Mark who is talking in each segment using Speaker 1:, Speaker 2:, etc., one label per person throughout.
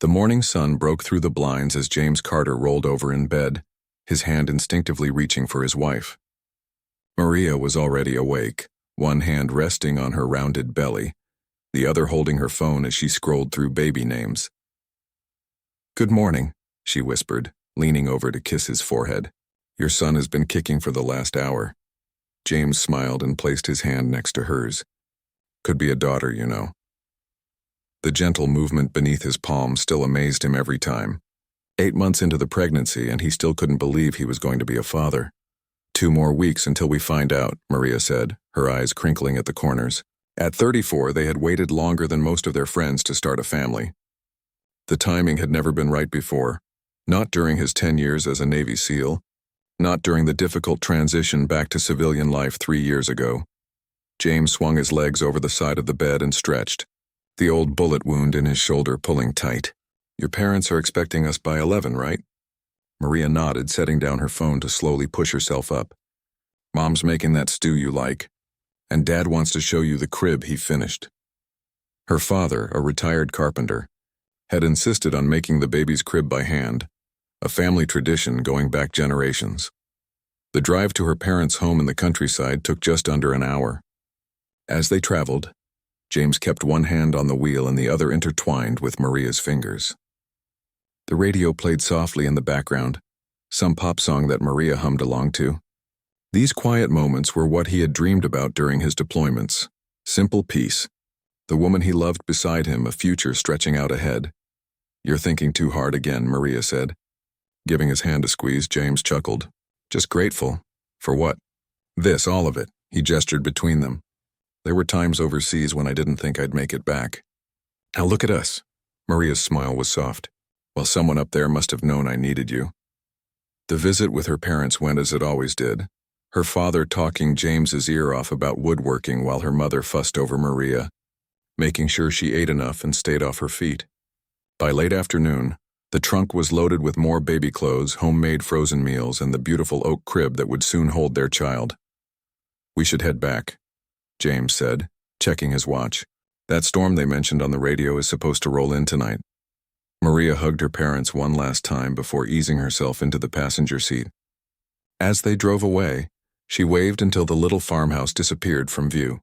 Speaker 1: The morning sun broke through the blinds as James Carter rolled over in bed, his hand instinctively reaching for his wife. Maria was already awake, one hand resting on her rounded belly, the other holding her phone as she scrolled through baby names. "Good morning," she whispered, leaning over to kiss his forehead. "Your son has been kicking for the last hour." James smiled and placed his hand next to hers. "Could be a daughter, you know." The gentle movement beneath his palm still amazed him every time. 8 months into the pregnancy, and he still couldn't believe he was going to be a father. "2 more weeks until we find out," Maria said, her eyes crinkling at the corners. At 34, they had waited longer than most of their friends to start a family. The timing had never been right before, not during his 10 years as a Navy SEAL, not during the difficult transition back to civilian life 3 years ago. James swung his legs over the side of the bed and stretched, the old bullet wound in his shoulder pulling tight. "Your parents are expecting us by 11, right?" Maria nodded, setting down her phone to slowly push herself up. "Mom's making that stew you like, and Dad wants to show you the crib he finished." Her father, a retired carpenter, had insisted on making the baby's crib by hand, a family tradition going back generations. The drive to her parents' home in the countryside took just under an hour. As they traveled, James kept one hand on the wheel and the other intertwined with Maria's fingers. The radio played softly in the background, some pop song that Maria hummed along to. These quiet moments were what he had dreamed about during his deployments. Simple peace. The woman he loved beside him, a future stretching out ahead. "You're thinking too hard again," Maria said. Giving his hand a squeeze, James chuckled. "Just grateful. For what?" "This, all of it," he gestured between them. "There were times overseas when I didn't think I'd make it back. Now look at us." Maria's smile was soft. "Well, someone up there must have known I needed you." The visit with her parents went as it always did, her father talking James's ear off about woodworking while her mother fussed over Maria, making sure she ate enough and stayed off her feet. By late afternoon, the trunk was loaded with more baby clothes, homemade frozen meals, and the beautiful oak crib that would soon hold their child. "We should head back," James said, checking his watch. "That storm they mentioned on the radio is supposed to roll in tonight." Maria hugged her parents one last time before easing herself into the passenger seat. As they drove away, she waved until the little farmhouse disappeared from view.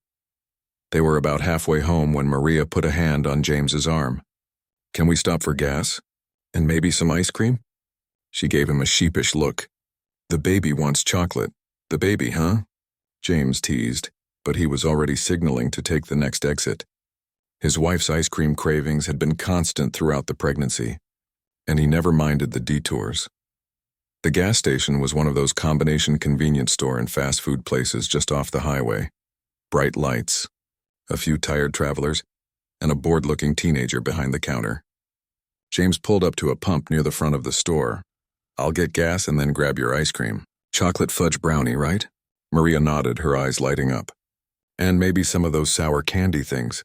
Speaker 1: They were about halfway home when Maria put a hand on James's arm. "Can we stop for gas? And maybe some ice cream?" She gave him a sheepish look. "The baby wants chocolate." "The baby, huh?" James teased, but he was already signaling to take the next exit. His wife's ice cream cravings had been constant throughout the pregnancy, and he never minded the detours. The gas station was one of those combination convenience store and fast food places just off the highway. Bright lights, a few tired travelers, and a bored-looking teenager behind the counter. James pulled up to a pump near the front of the store. "I'll get gas and then grab your ice cream. Chocolate fudge brownie, right?" Maria nodded, her eyes lighting up. "And maybe some of those sour candy things."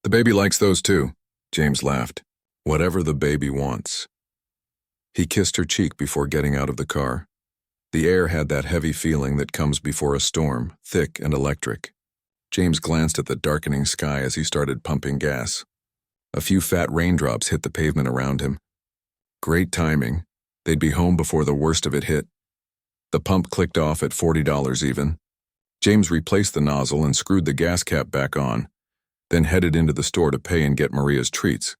Speaker 1: "The baby likes those too," James laughed. "Whatever the baby wants." He kissed her cheek before getting out of the car. The air had that heavy feeling that comes before a storm, thick and electric. James glanced at the darkening sky as he started pumping gas. A few fat raindrops hit the pavement around him. Great timing. They'd be home before the worst of it hit. The pump clicked off at $40 even. James replaced the nozzle and screwed the gas cap back on, then headed into the store to pay and get Maria's treats.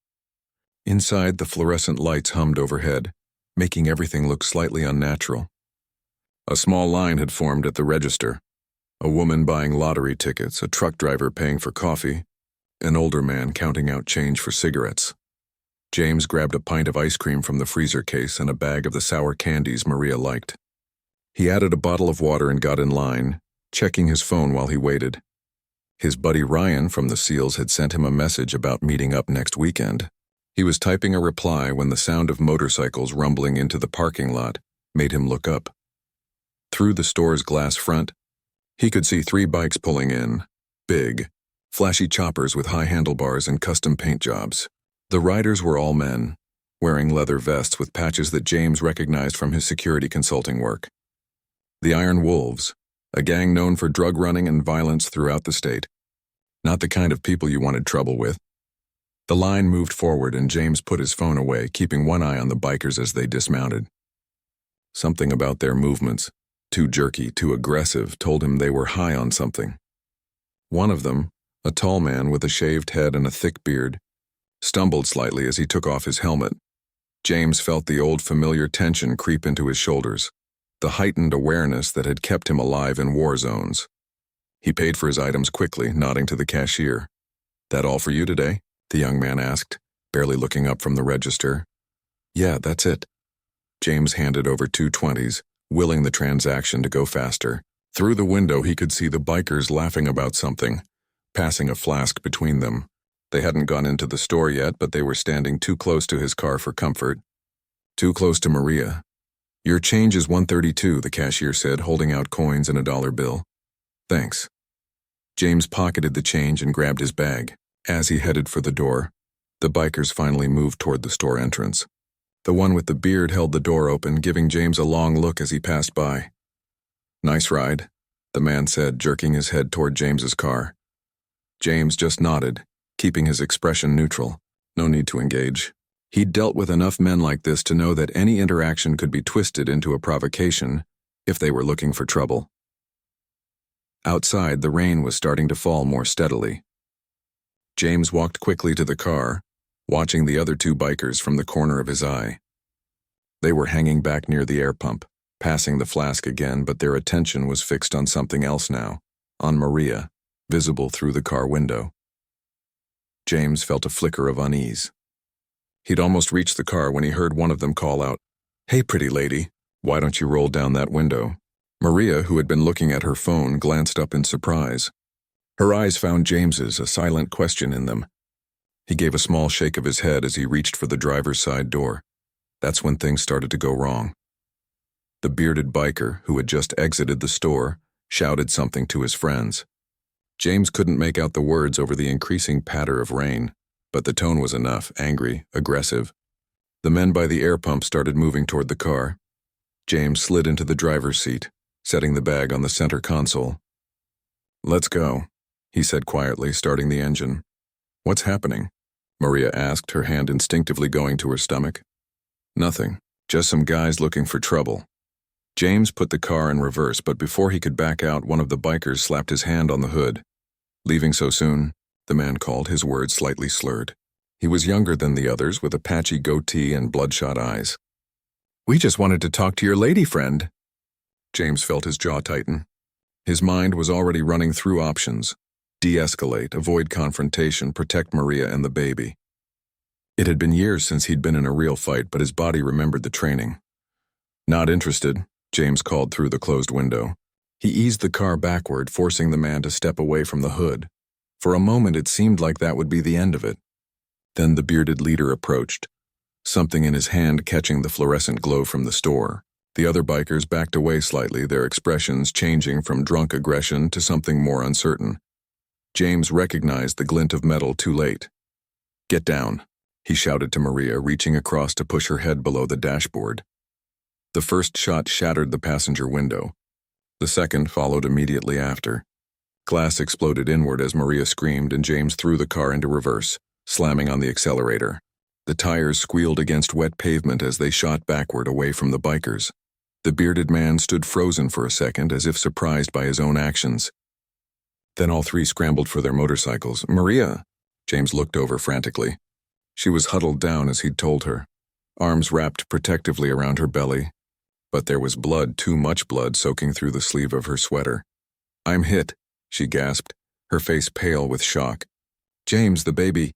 Speaker 1: Inside, the fluorescent lights hummed overhead, making everything look slightly unnatural. A small line had formed at the register. A woman buying lottery tickets, a truck driver paying for coffee, an older man counting out change for cigarettes. James grabbed a pint of ice cream from the freezer case and a bag of the sour candies Maria liked. He added a bottle of water and got in line, checking his phone while he waited. His buddy Ryan from the SEALs had sent him a message about meeting up next weekend. He was typing a reply when the sound of motorcycles rumbling into the parking lot made him look up. Through the store's glass front, he could see 3 bikes pulling in, big, flashy choppers with high handlebars and custom paint jobs. The riders were all men, wearing leather vests with patches that James recognized from his security consulting work. The Iron Wolves, a gang known for drug running and violence throughout the state. Not the kind of people you wanted trouble with. The line moved forward and James put his phone away, keeping one eye on the bikers as they dismounted. Something about their movements, too jerky, too aggressive, told him they were high on something. One of them, a tall man with a shaved head and a thick beard, stumbled slightly as he took off his helmet. James felt the old familiar tension creep into his shoulders, the heightened awareness that had kept him alive in war zones. He paid for his items quickly, nodding to the cashier. "That all for you today?" the young man asked, barely looking up from the register. "Yeah, that's it." James handed over 2 20s, willing the transaction to go faster. Through the window he could see the bikers laughing about something, passing a flask between them. They hadn't gone into the store yet, but they were standing too close to his car for comfort. Too close to Maria. "Your change is $132, the cashier said, holding out coins and a dollar bill. "Thanks." James pocketed the change and grabbed his bag. As he headed for the door, the bikers finally moved toward the store entrance. The one with the beard held the door open, giving James a long look as he passed by. "Nice ride," the man said, jerking his head toward James's car. James just nodded, keeping his expression neutral. No need to engage. He'd dealt with enough men like this to know that any interaction could be twisted into a provocation if they were looking for trouble. Outside, the rain was starting to fall more steadily. James walked quickly to the car, watching the other 2 bikers from the corner of his eye. They were hanging back near the air pump, passing the flask again, but their attention was fixed on something else now, on Maria, visible through the car window. James felt a flicker of unease. He'd almost reached the car when he heard one of them call out, "Hey, pretty lady, why don't you roll down that window?" Maria, who had been looking at her phone, glanced up in surprise. Her eyes found James's, a silent question in them. He gave a small shake of his head as he reached for the driver's side door. That's when things started to go wrong. The bearded biker, who had just exited the store, shouted something to his friends. James couldn't make out the words over the increasing patter of rain, but the tone was enough, angry, aggressive. The men by the air pump started moving toward the car. James slid into the driver's seat, setting the bag on the center console. "Let's go," he said quietly, starting the engine. "What's happening?" Maria asked, her hand instinctively going to her stomach. "Nothing, just some guys looking for trouble." James put the car in reverse, but before he could back out, one of the bikers slapped his hand on the hood. "Leaving so soon?" the man called, his words slightly slurred. He was younger than the others, with a patchy goatee and bloodshot eyes. "We just wanted to talk to your lady friend." James felt his jaw tighten. His mind was already running through options. De-escalate, avoid confrontation, protect Maria and the baby. It had been years since he'd been in a real fight, but his body remembered the training. "Not interested," James called through the closed window. He eased the car backward, forcing the man to step away from the hood. For a moment it seemed like that would be the end of it. Then the bearded leader approached, something in his hand catching the fluorescent glow from the store. The other bikers backed away slightly, their expressions changing from drunk aggression to something more uncertain. James recognized the glint of metal too late. "Get down," he shouted to Maria, reaching across to push her head below the dashboard. The first shot shattered the passenger window. The second followed immediately after. Glass exploded inward as Maria screamed, and James threw the car into reverse, slamming on the accelerator. The tires squealed against wet pavement as they shot backward away from the bikers. The bearded man stood frozen for a second, as if surprised by his own actions. Then all 3 scrambled for their motorcycles. "Maria!" James looked over frantically. She was huddled down as he'd told her, arms wrapped protectively around her belly. But there was blood, too much blood, soaking through the sleeve of her sweater. "I'm hit," she gasped, her face pale with shock. "James, the baby."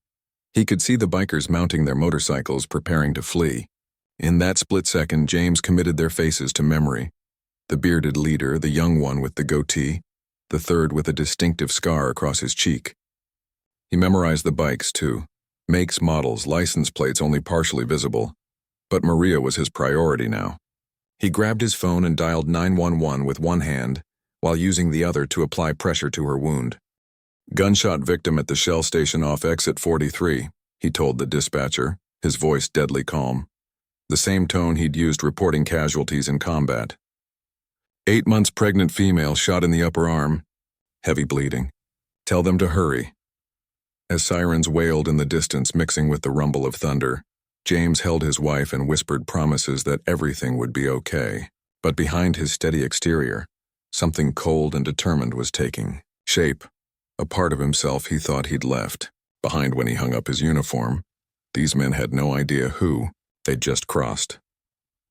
Speaker 1: He could see the bikers mounting their motorcycles, preparing to flee. In that split second, James committed their faces to memory. The bearded leader, the young one with the goatee, the third with a distinctive scar across his cheek. He memorized the bikes, too. Makes, models, license plates only partially visible. But Maria was his priority now. He grabbed his phone and dialed 911 with one hand, while using the other to apply pressure to her wound. "Gunshot victim at the Shell station off exit 43, he told the dispatcher, his voice deadly calm. The same tone he'd used reporting casualties in combat. 8 months pregnant female shot in the upper arm. Heavy bleeding. Tell them to hurry." As sirens wailed in the distance mixing with the rumble of thunder, James held his wife and whispered promises that everything would be okay. But behind his steady exterior, something cold and determined was taking shape. A part of himself he thought he'd left behind when he hung up his uniform. These men had no idea who they'd just crossed.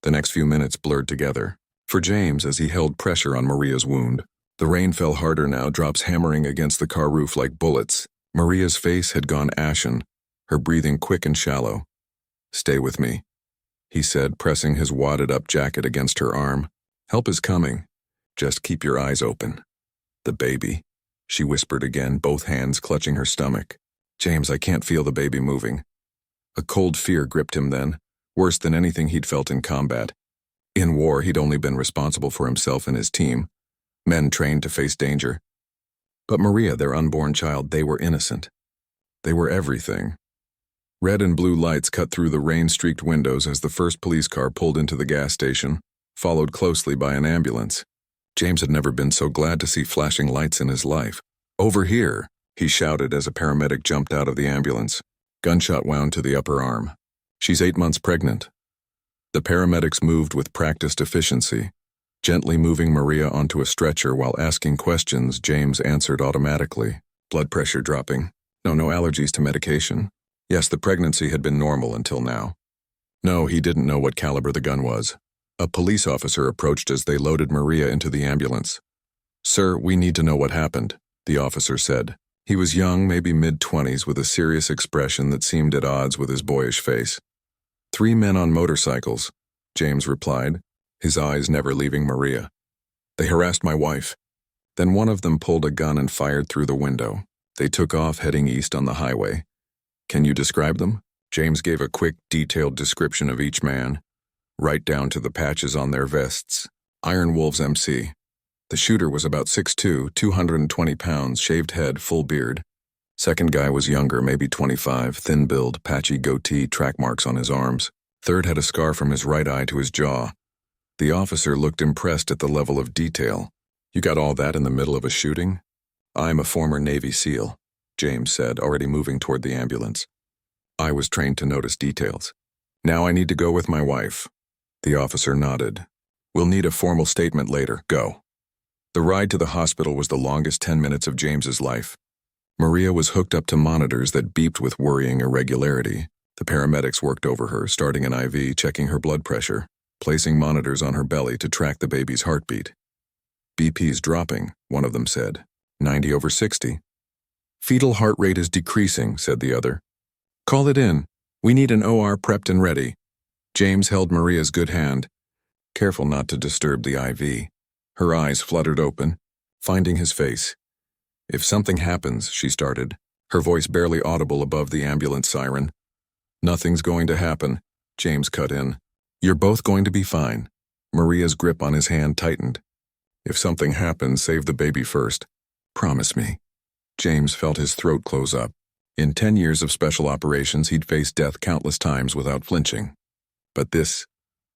Speaker 1: The next few minutes blurred together. For James, as he held pressure on Maria's wound, the rain fell harder now, drops hammering against the car roof like bullets. Maria's face had gone ashen, her breathing quick and shallow. "Stay with me," he said, pressing his wadded-up jacket against her arm. "Help is coming. Just keep your eyes open." "The baby," she whispered again, both hands clutching her stomach. "James, I can't feel the baby moving." A cold fear gripped him then, worse than anything he'd felt in combat. In war, he'd only been responsible for himself and his team, men trained to face danger. But Maria, their unborn child, they were innocent. They were everything. Red and blue lights cut through the rain-streaked windows as the first police car pulled into the gas station, followed closely by an ambulance. James had never been so glad to see flashing lights in his life. "Over here," he shouted as a paramedic jumped out of the ambulance. Gunshot wound to the upper arm. "She's 8 months pregnant." The paramedics moved with practiced efficiency, gently moving Maria onto a stretcher while asking questions James answered automatically. Blood pressure dropping. No allergies to medication. Yes, the pregnancy had been normal until now. No, he didn't know what caliber the gun was. A police officer approached as they loaded Maria into the ambulance. "Sir, we need to know what happened," the officer said. He was young, maybe mid-20s, with a serious expression that seemed at odds with his boyish face. "3 men on motorcycles," James replied, his eyes never leaving Maria. "They harassed my wife. Then one of them pulled a gun and fired through the window. They took off heading east on the highway." "Can you describe them?" James gave a quick, detailed description of each man, right down to the patches on their vests. "Iron Wolves MC. The shooter was about 6'2", 220 pounds, shaved head, full beard. Second guy was younger, maybe 25, thin build, patchy goatee, track marks on his arms. Third had a scar from his right eye to his jaw." The officer looked impressed at the level of detail. "You got all that in the middle of a shooting?" "I'm a former Navy SEAL," James said, already moving toward the ambulance. "I was trained to notice details. Now I need to go with my wife." The officer nodded. "We'll need a formal statement later. Go." The ride to the hospital was the longest 10 minutes of James's life. Maria was hooked up to monitors that beeped with worrying irregularity. The paramedics worked over her, starting an IV, checking her blood pressure, placing monitors on her belly to track the baby's heartbeat. "BP's dropping," one of them said. 90/60. "Fetal heart rate is decreasing," said the other. "Call it in. We need an OR prepped and ready." James held Maria's good hand, careful not to disturb the IV. Her eyes fluttered open, finding his face. "If something happens," she started, her voice barely audible above the ambulance siren. "Nothing's going to happen," James cut in. "You're both going to be fine." Maria's grip on his hand tightened. "If something happens, save the baby first. Promise me." James felt his throat close up. In 10 years of special operations, he'd faced death countless times without flinching. But this,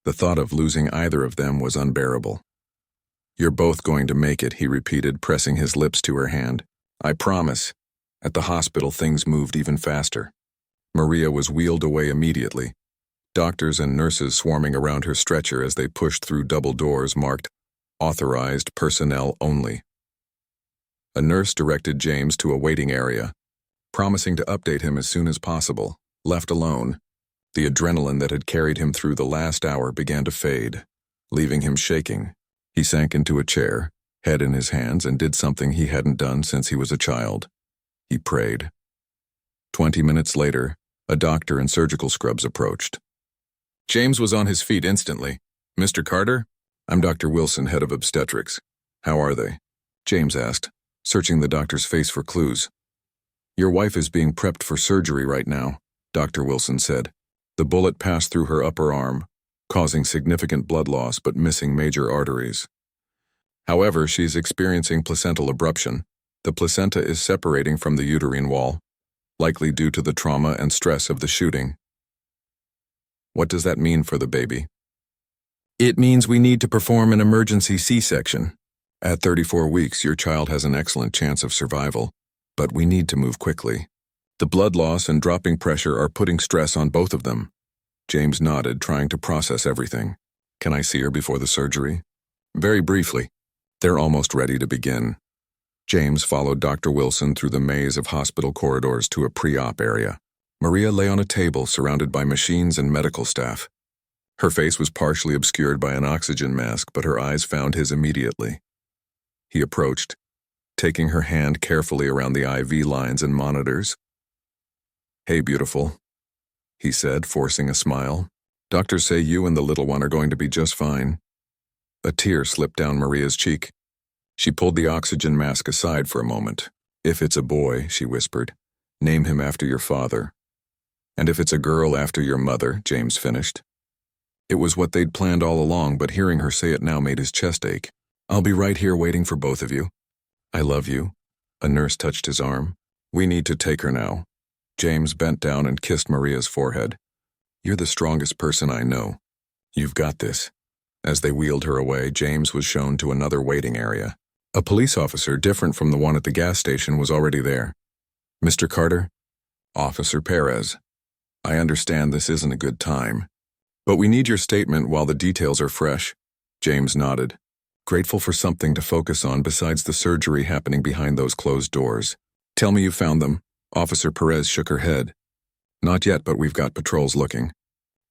Speaker 1: the thought of losing either of them, was unbearable. "You're both going to make it," he repeated, pressing his lips to her hand. "I promise." At the hospital, things moved even faster. Maria was wheeled away immediately, doctors and nurses swarming around her stretcher as they pushed through double doors marked "Authorized Personnel Only." A nurse directed James to a waiting area, promising to update him as soon as possible. Left alone, the adrenaline that had carried him through the last hour began to fade, leaving him shaking. He sank into a chair, head in his hands, and did something he hadn't done since he was a child. He prayed. 20 minutes later, a doctor in surgical scrubs approached. James was on his feet instantly. "Mr. Carter?" "I'm Dr. Wilson, head of obstetrics." "How are they?" James asked, searching the doctor's face for clues. "Your wife is being prepped for surgery right now," Dr. Wilson said. The bullet passed through her upper arm, causing significant blood loss but missing major arteries. However, she's experiencing placental abruption. The placenta is separating from the uterine wall, likely due to the trauma and stress of the shooting. "What does that mean for the baby?" "It means we need to perform an emergency C-section. At 34 weeks, your child has an excellent chance of survival, but we need to move quickly." The blood loss and dropping pressure are putting stress on both of them. James nodded, trying to process everything. Can I see her before the surgery? Very briefly. They're almost ready to begin. James followed Dr. Wilson through the maze of hospital corridors to a pre-op area. Maria lay on a table surrounded by machines and medical staff. Her face was partially obscured by an oxygen mask, but her eyes found his immediately. He approached, taking her hand carefully around the IV lines and monitors. "Hey, beautiful," he said, forcing a smile. "Doctors say you and the little one are going to be just fine." A tear slipped down Maria's cheek. She pulled the oxygen mask aside for a moment. "If it's a boy," she whispered, "name him after your father. And if it's a girl, after your mother," James finished. It was what they'd planned all along, but hearing her say it now made his chest ache. "I'll be right here waiting for both of you." "I love you." A nurse touched his arm. "We need to take her now." James bent down and kissed Maria's forehead. "You're the strongest person I know. You've got this." As they wheeled her away, James was shown to another waiting area. A police officer, different from the one at the gas station, was already there. "Mr. Carter?" "Officer Perez. I understand this isn't a good time, but we need your statement while the details are fresh." James nodded, grateful for something to focus on besides the surgery happening behind those closed doors. "Tell me you found them." Officer Perez shook her head. "Not yet, but we've got patrols looking.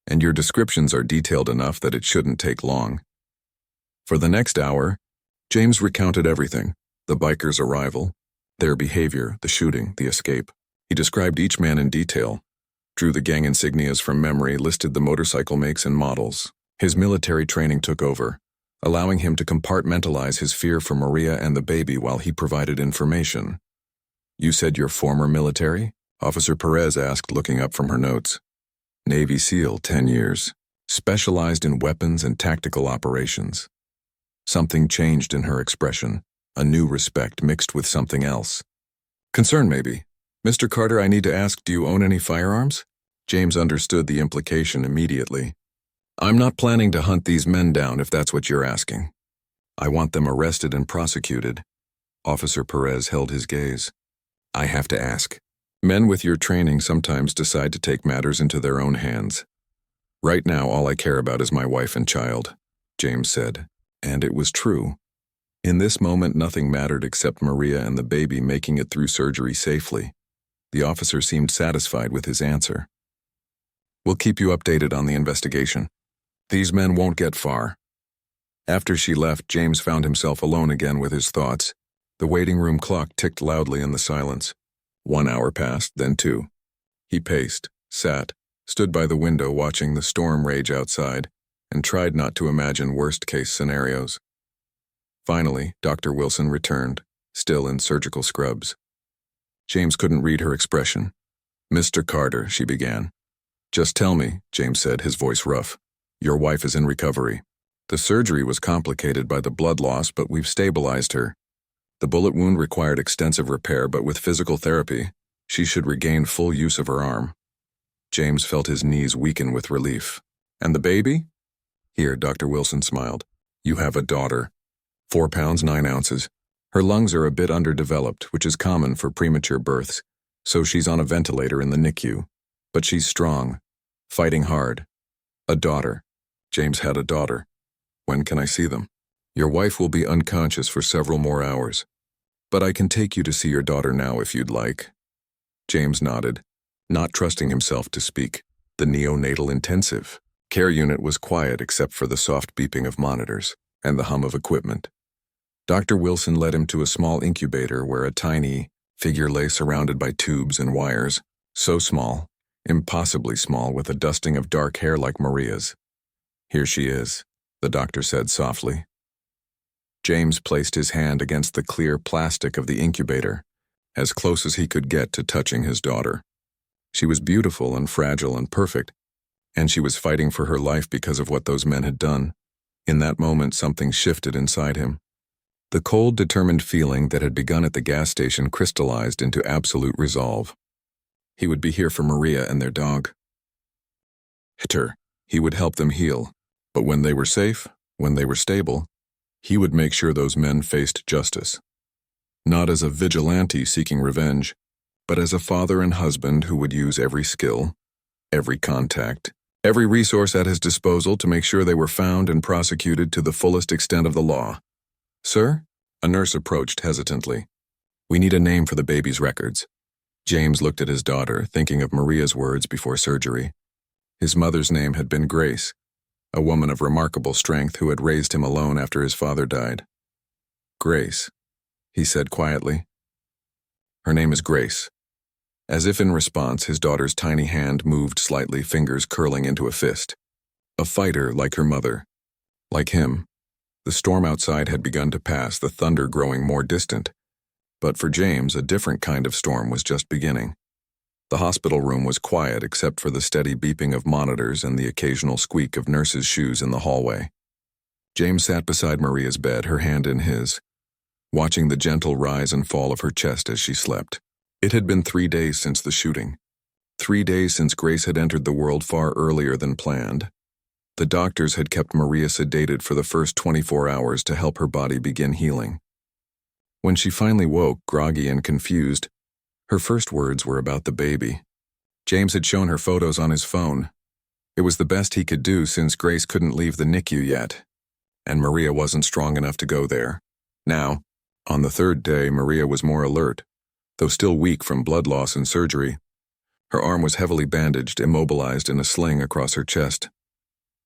Speaker 1: And your descriptions are detailed enough that it shouldn't take long." For the next hour, James recounted everything: the bikers' arrival, their behavior, the shooting, the escape. He described each man in detail, drew the gang insignias from memory, listed the motorcycle makes and models. His military training took over, allowing him to compartmentalize his fear for Maria and the baby while he provided information. "You said you're former military?" Officer Perez asked, looking up from her notes. "Navy SEAL, 10 years. Specialized in weapons and tactical operations." Something changed in her expression, a new respect mixed with something else. "Concern, maybe. Mr. Carter, I need to ask, do you own any firearms?" James understood the implication immediately. "I'm not planning to hunt these men down if that's what you're asking. I want them arrested and prosecuted." Officer Perez held his gaze. "I have to ask. Men with your training sometimes decide to take matters into their own hands. Right now, all I care about is my wife and child," James said. And it was true. In this moment, nothing mattered except Maria and the baby making it through surgery safely. The officer seemed satisfied with his answer. "We'll keep you updated on the investigation. These men won't get far." After she left, James found himself alone again with his thoughts. The waiting room clock ticked loudly in the silence. 1 hour passed, then 2. He paced, sat, stood by the window watching the storm rage outside, and tried not to imagine worst-case scenarios. Finally, Dr. Wilson returned, still in surgical scrubs. James couldn't read her expression. "Mr. Carter," she began. "Just tell me," James said, his voice rough. "Your wife is in recovery. The surgery was complicated by the blood loss, but we've stabilized her. The bullet wound required extensive repair, but with physical therapy, she should regain full use of her arm." James felt his knees weaken with relief. "And the baby?" "Here," Dr. Wilson smiled. "You have a daughter. 4 pounds 9 ounces. Her lungs are a bit underdeveloped, which is common for premature births, so she's on a ventilator in the NICU. But she's strong, fighting hard. A daughter." James had a daughter. "When can I see them?" "Your wife will be unconscious for several more hours, but I can take you to see your daughter now if you'd like." James nodded, not trusting himself to speak. The neonatal intensive care unit was quiet except for the soft beeping of monitors and the hum of equipment. Dr. Wilson led him to a small incubator where a tiny figure lay surrounded by tubes and wires, so small, impossibly small, with a dusting of dark hair like Maria's. "Here she is," the doctor said softly. James placed his hand against the clear plastic of the incubator, as close as he could get to touching his daughter. She was beautiful and fragile and perfect, and she was fighting for her life because of what those men had done. In that moment, something shifted inside him. The cold, determined feeling that had begun at the gas station crystallized into absolute resolve. He would be here for Maria and their dog. He would help them heal, but when they were safe, when they were stable, he would make sure those men faced justice. Not as a vigilante seeking revenge, but as a father and husband who would use every skill, every contact, every resource at his disposal to make sure they were found and prosecuted to the fullest extent of the law. "Sir?" A nurse approached hesitantly. "We need a name for the baby's records." James looked at his daughter, thinking of Maria's words before surgery. His mother's name had been Grace, a woman of remarkable strength who had raised him alone after his father died. "Grace," he said quietly. "Her name is Grace." As if in response, his daughter's tiny hand moved slightly, fingers curling into a fist. A fighter like her mother. Like him. The storm outside had begun to pass, the thunder growing more distant. But for James, a different kind of storm was just beginning. The hospital room was quiet except for the steady beeping of monitors and the occasional squeak of nurses' shoes in the hallway. James sat beside Maria's bed, her hand in his, watching the gentle rise and fall of her chest as she slept. It had been 3 days since the shooting. 3 days since Grace had entered the world far earlier than planned. The doctors had kept Maria sedated for the first 24 hours to help her body begin healing. When she finally woke, groggy and confused, her first words were about the baby. James had shown her photos on his phone. It was the best he could do since Grace couldn't leave the NICU yet, and Maria wasn't strong enough to go there. Now, on the third day, Maria was more alert, though still weak from blood loss and surgery. Her arm was heavily bandaged, immobilized in a sling across her chest.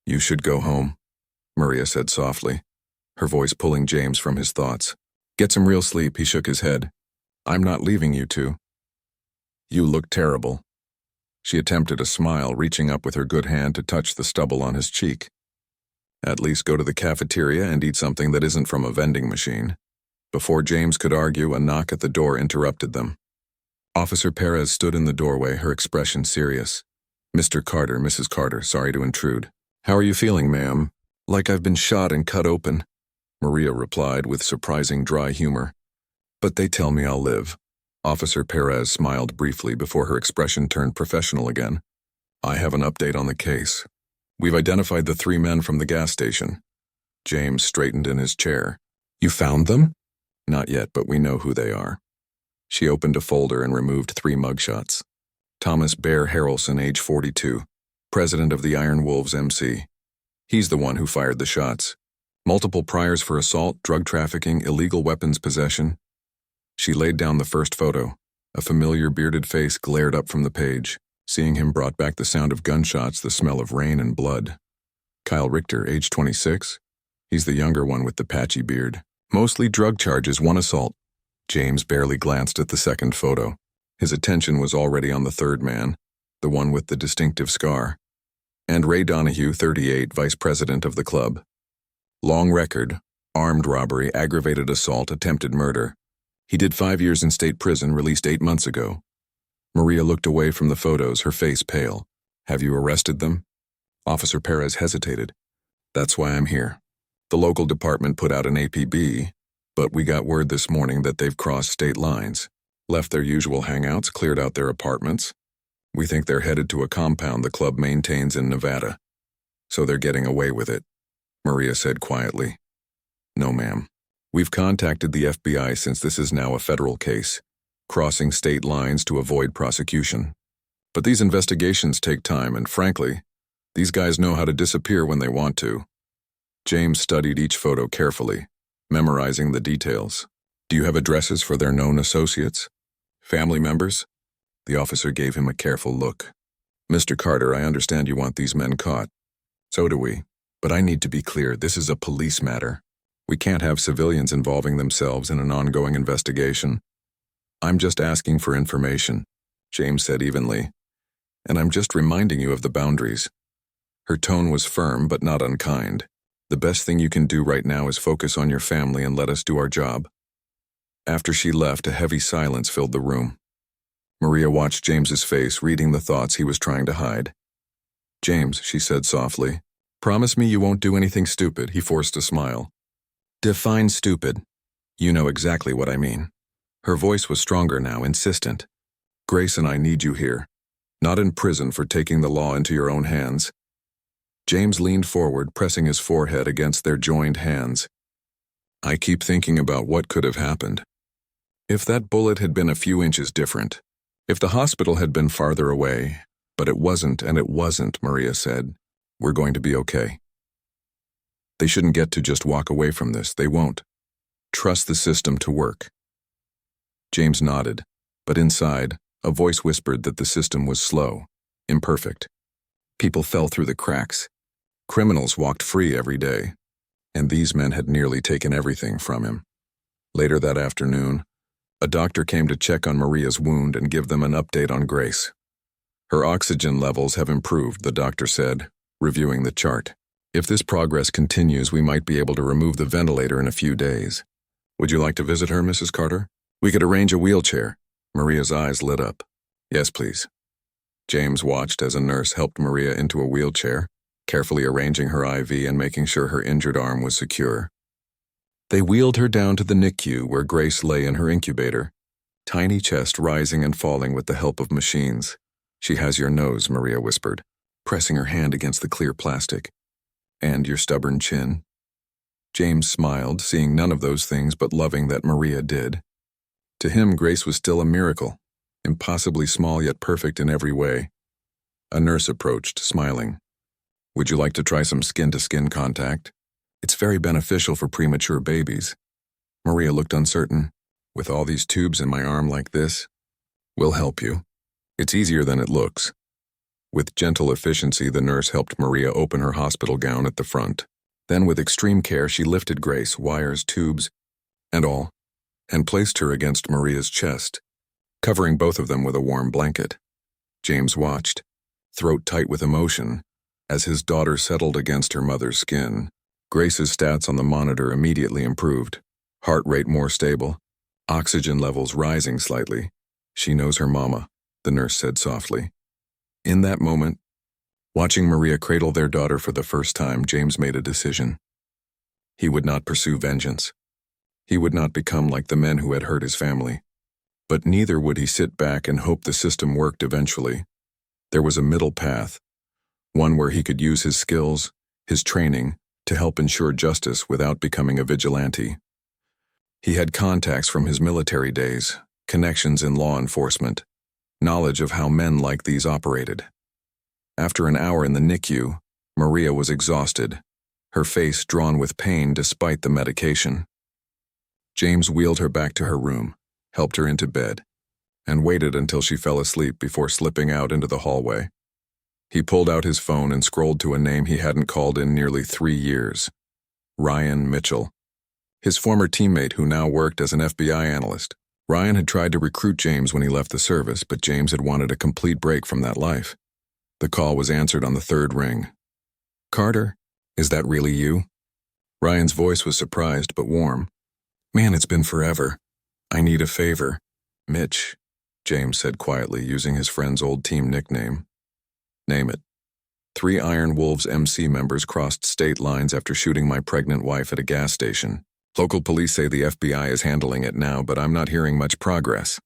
Speaker 1: "You should go home," Maria said softly, her voice pulling James from his thoughts. "Get some real sleep," he shook his head. "I'm not leaving you two." "You look terrible." She attempted a smile, reaching up with her good hand to touch the stubble on his cheek. "At least go to the cafeteria and eat something that isn't from a vending machine." Before James could argue, a knock at the door interrupted them. Officer Perez stood in the doorway, her expression serious. "Mr. Carter, Mrs. Carter, sorry to intrude." "How are you feeling, ma'am?" "Like I've been shot and cut open," Maria replied with surprising dry humor. "But they tell me I'll live." Officer Perez smiled briefly before her expression turned professional again. "I have an update on the case. We've identified the 3 men from the gas station." James straightened in his chair. "You found them?" "Not yet, but we know who they are." She opened a folder and removed 3 mugshots. Thomas Bear Harrelson, age 42, president of the Iron Wolves MC. He's the one who fired the shots. Multiple priors for assault, drug trafficking, illegal weapons possession. She laid down the first photo. A familiar bearded face glared up from the page. Seeing him brought back the sound of gunshots, the smell of rain and blood. Kyle Richter, age 26. He's the younger one with the patchy beard. Mostly drug charges, 1 assault. James barely glanced at the second photo. His attention was already on the third man, the one with the distinctive scar. And Ray Donahue, 38, vice president of the club. Long record, armed robbery, aggravated assault, attempted murder. He did 5 years in state prison, released 8 months ago. Maria looked away from the photos, her face pale. "Have you arrested them?" Officer Perez hesitated. "That's why I'm here. The local department put out an APB, but we got word this morning that they've crossed state lines, left their usual hangouts, cleared out their apartments. We think they're headed to a compound the club maintains in Nevada. So they're getting away with it," Maria said quietly. "No, ma'am. We've contacted the FBI since this is now a federal case, crossing state lines to avoid prosecution. But these investigations take time, and frankly, these guys know how to disappear when they want to." James studied each photo carefully, memorizing the details. "Do you have addresses for their known associates? Family members?" The officer gave him a careful look. "Mr. Carter, I understand you want these men caught. So do we. But I need to be clear, this is a police matter. We can't have civilians involving themselves in an ongoing investigation. I'm just asking for information," James said evenly. "And I'm just reminding you of the boundaries." Her tone was firm but not unkind. "The best thing you can do right now is focus on your family and let us do our job." After she left, a heavy silence filled the room. Maria watched James's face, reading the thoughts he was trying to hide. "James," she said softly, "promise me you won't do anything stupid." He forced a smile. "Define stupid." "You know exactly what I mean." Her voice was stronger now, insistent. "Grace and I need you here, not in prison for taking the law into your own hands." James leaned forward, pressing his forehead against their joined hands. "I keep thinking about what could have happened. If that bullet had been a few inches different, If the hospital had been farther away, but it wasn't and it wasn't, Maria said, we're going to be okay. They shouldn't get to just walk away from this. They won't. Trust the system to work. James nodded, but inside, a voice whispered that the system was slow, imperfect. People fell through the cracks. Criminals walked free every day, and these men had nearly taken everything from him. Later that afternoon, a doctor came to check on Maria's wound and give them an update on Grace. Her oxygen levels have improved, the doctor said, reviewing the chart. If this progress continues, we might be able to remove the ventilator in a few days. Would you like to visit her, Mrs. Carter? We could arrange a wheelchair. Maria's eyes lit up. Yes, please. James watched as a nurse helped Maria into a wheelchair, carefully arranging her IV and making sure her injured arm was secure. They wheeled her down to the NICU where Grace lay in her incubator, tiny chest rising and falling with the help of machines. She has your nose, Maria whispered, pressing her hand against the clear plastic. And your stubborn chin. James smiled, seeing none of those things but loving that Maria did. To him, Grace was still a miracle, impossibly small yet perfect in every way. A nurse approached, smiling. Would you like to try some skin-to-skin contact? It's very beneficial for premature babies. Maria looked uncertain. With all these tubes in my arm like this? We'll help you. It's easier than it looks. With gentle efficiency, the nurse helped Maria open her hospital gown at the front. Then with extreme care, she lifted Grace, wires, tubes, and all, and placed her against Maria's chest, covering both of them with a warm blanket. James watched, throat tight with emotion, as his daughter settled against her mother's skin. Grace's stats on the monitor immediately improved, heart rate more stable, oxygen levels rising slightly. She knows her mama, the nurse said softly. In that moment, watching Maria cradle their daughter for the first time, James made a decision. He would not pursue vengeance. He would not become like the men who had hurt his family. But neither would he sit back and hope the system worked eventually. There was a middle path, one where he could use his skills, his training, to help ensure justice without becoming a vigilante. He had contacts from his military days, connections in law enforcement, knowledge of how men like these operated. After an hour in the NICU, Maria was exhausted, her face drawn with pain despite the medication. James wheeled her back to her room, helped her into bed, and waited until she fell asleep before slipping out into the hallway. He pulled out his phone and scrolled to a name he hadn't called in nearly 3 years. Ryan Mitchell. His former teammate who now worked as an FBI analyst. Ryan had tried to recruit James when he left the service, but James had wanted a complete break from that life. The call was answered on the 3rd ring. Carter, is that really you? Ryan's voice was surprised but warm. Man, it's been forever. I need a favor. Mitch, James said quietly, using his friend's old team nickname. Name it. 3 Iron Wolves MC members crossed state lines after shooting my pregnant wife at a gas station. Local police say the FBI is handling it now, but I'm not hearing much progress.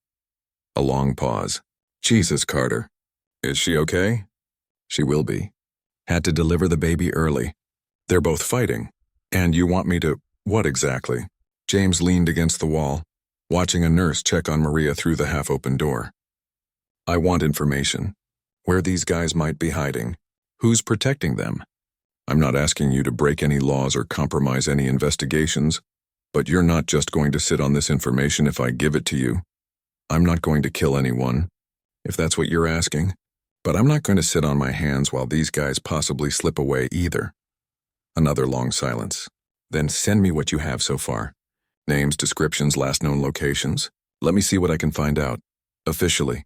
Speaker 1: A long pause. Jesus, Carter. Is she okay? She will be. Had to deliver the baby early. They're both fighting. And you want me to, what exactly? James leaned against the wall, watching a nurse check on Maria through the half-open door. I want information. Where these guys might be hiding. Who's protecting them? I'm not asking you to break any laws or compromise any investigations, but you're not just going to sit on this information if I give it to you. I'm not going to kill anyone, if that's what you're asking, but I'm not going to sit on my hands while these guys possibly slip away either. Another long silence. Then send me what you have so far. Names, descriptions, last known locations. Let me see what I can find out. Officially.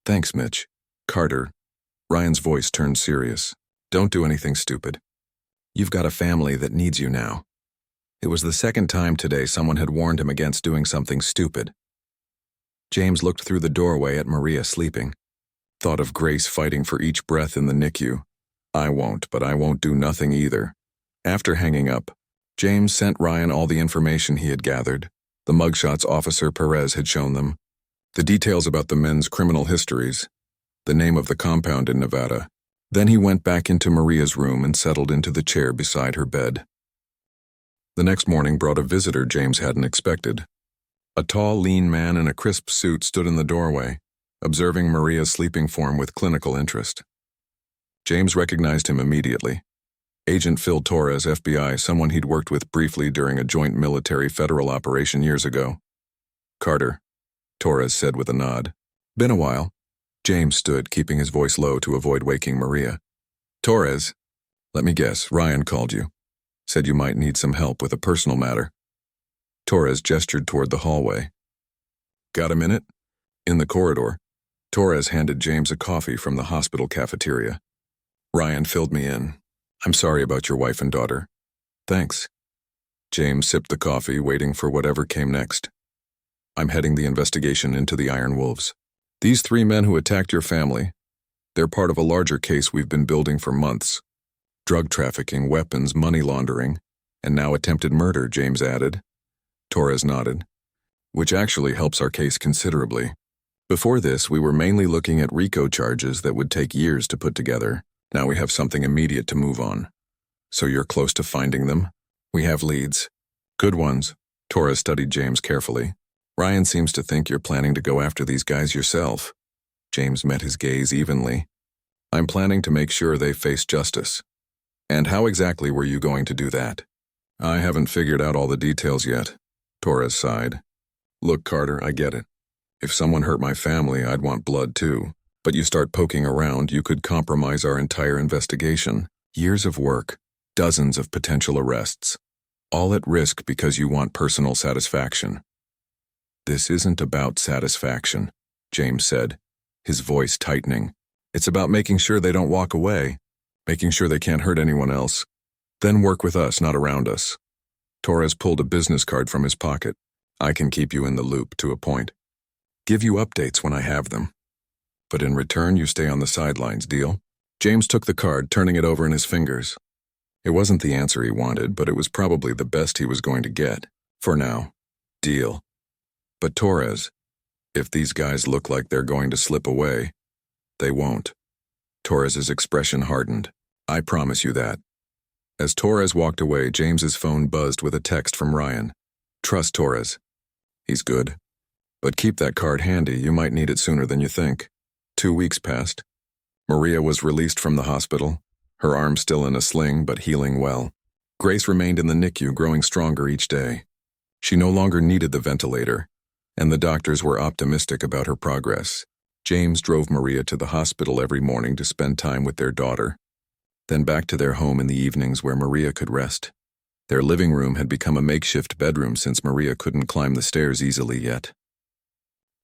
Speaker 1: Thanks, Mitch. Carter. Ryan's voice turned serious. Don't do anything stupid. You've got a family that needs you now. It was the 2nd time today someone had warned him against doing something stupid. James looked through the doorway at Maria sleeping. Thought of Grace fighting for each breath in the NICU. I won't, but I won't do nothing either. After hanging up, James sent Ryan all the information he had gathered, the mugshots Officer Perez had shown them, the details about the men's criminal histories, the name of the compound in Nevada. Then he went back into Maria's room and settled into the chair beside her bed. The next morning brought a visitor James hadn't expected. A tall, lean man in a crisp suit stood in the doorway, observing Maria's sleeping form with clinical interest. James recognized him immediately. Agent Phil Torres, FBI, someone he'd worked with briefly during a joint military-federal operation years ago. "Carter," Torres said with a nod. "Been a while." James stood, keeping his voice low to avoid waking Maria. "Torres, let me guess, Ryan called you. Said you might need some help with a personal matter." Torres gestured toward the hallway. "Got a minute?" In the corridor, Torres handed James a coffee from the hospital cafeteria. "Ryan filled me in. I'm sorry about your wife and daughter." "Thanks." James sipped the coffee, waiting for whatever came next. "I'm heading the investigation into the Iron Wolves. These 3 men who attacked your family, they're part of a larger case we've been building for months. Drug trafficking, weapons, money laundering, and now attempted murder," James added. Torres nodded. "Which actually helps our case considerably. Before this, we were mainly looking at RICO charges that would take years to put together. Now we have something immediate to move on." "So you're close to finding them?" "We have leads. Good ones." Torres studied James carefully. "Ryan seems to think you're planning to go after these guys yourself." James met his gaze evenly. "I'm planning to make sure they face justice." "And how exactly were you going to do that?" "I haven't figured out all the details yet," Torres sighed. "Look, Carter, I get it. If someone hurt my family, I'd want blood too. But you start poking around, you could compromise our entire investigation. Years of work, dozens of potential arrests, all at risk because you want personal satisfaction." "This isn't about satisfaction," James said, his voice tightening. "It's about making sure they don't walk away, making sure they can't hurt anyone else. Then work with us, not around us." Torres pulled a business card from his pocket. "I can keep you in the loop to a point. Give you updates when I have them. But in return, you stay on the sidelines, deal?" James took the card, turning it over in his fingers. It wasn't the answer he wanted, but it was probably the best he was going to get. For now. Deal. "But Torres, if these guys look like they're going to slip away, they won't." Torres's expression hardened. "I promise you that." As Torres walked away, James's phone buzzed with a text from Ryan. "Trust Torres. He's good. But keep that card handy, you might need it sooner than you think." 2 weeks passed. Maria was released from the hospital, her arm still in a sling but healing well. Grace remained in the NICU, growing stronger each day. She no longer needed the ventilator, and the doctors were optimistic about her progress. James drove Maria to the hospital every morning to spend time with their daughter, then back to their home in the evenings where Maria could rest. Their living room had become a makeshift bedroom since Maria couldn't climb the stairs easily yet.